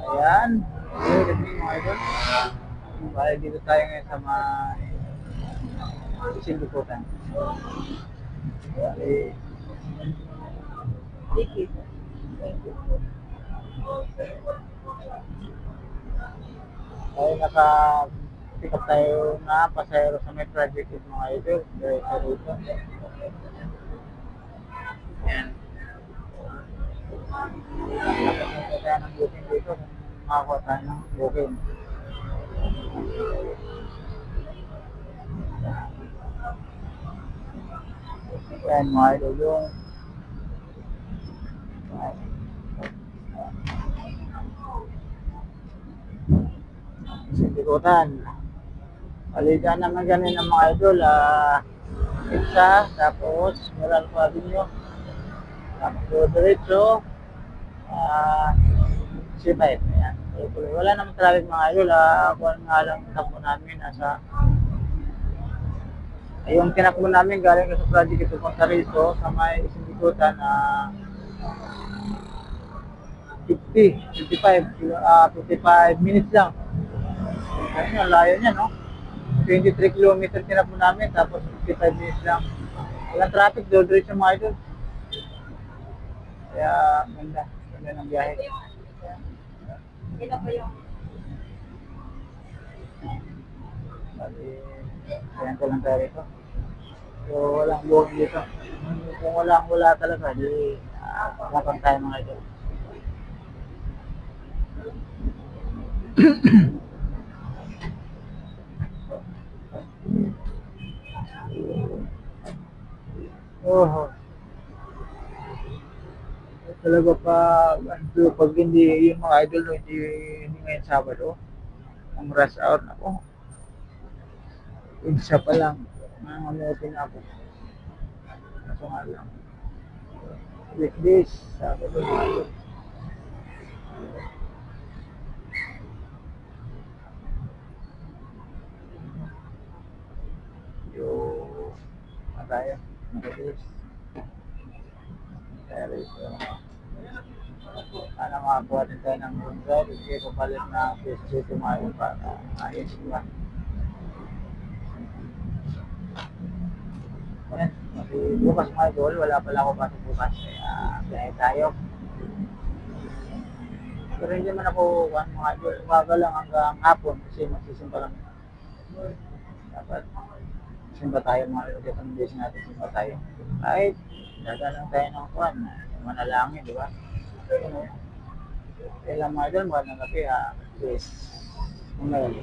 Ayan. Good evening mga idol. Bali dito tayo ngayon sa Sindukutan. Bali, ay naka-pick up tayo na pasahero sa may project with mga idol. Diretso dito. Ayan. Nakapagpunta tayo ng booking dito kung makakuha tayo ng booking. Ayan mga idol yung Sindukutan. Palida naman ganun ng mga idol. Pizza, tapos Moral Avenue. Tapos diretso. C5. Ayan. Wala namang traffic mga idol. Kung nga lang takbo namin yung tinakbo namin galing sa project ito punta rito sa may Sindukutan 55 minutes lang. Ayun, ang layo niya, no? 23 kilometers tinakbo namin, tapos 55 minutes lang. Walang traffic, diretso mga idol. Kaya, ganda. Ganda ng biyahe. Bali, ayan ko lang tayo rito. So, walang buong dito. Kung wala talaga, di lapang tayo mga idol. Oh, talaga pag hindi yung mga idol, no, hindi ngayon Sabado, ang rush hour na ko. Isa pa lang, nangamuti na ako. Kaso nga lang, weekdays, Sabado mga idol. Yung, tayo, weekdays. Pero ito, sana makakuha din tayo ng room ride, hindi ko palit na PSG tumayo para ayos ba. Ayan, kasi bukas mga idol, wala pala ako pasok bukas, kaya biyahe tayo. Pero hindi man ako mga idol, umaga lang hanggang hapon kasi magsisimba lang. Dapat simba tayo mga idol, dito ng base natin, simba tayo. Kahit dadalang tayo ng kuwan, manalangin, di ba? Kailan mga idol, mga nagabi, please, umagal.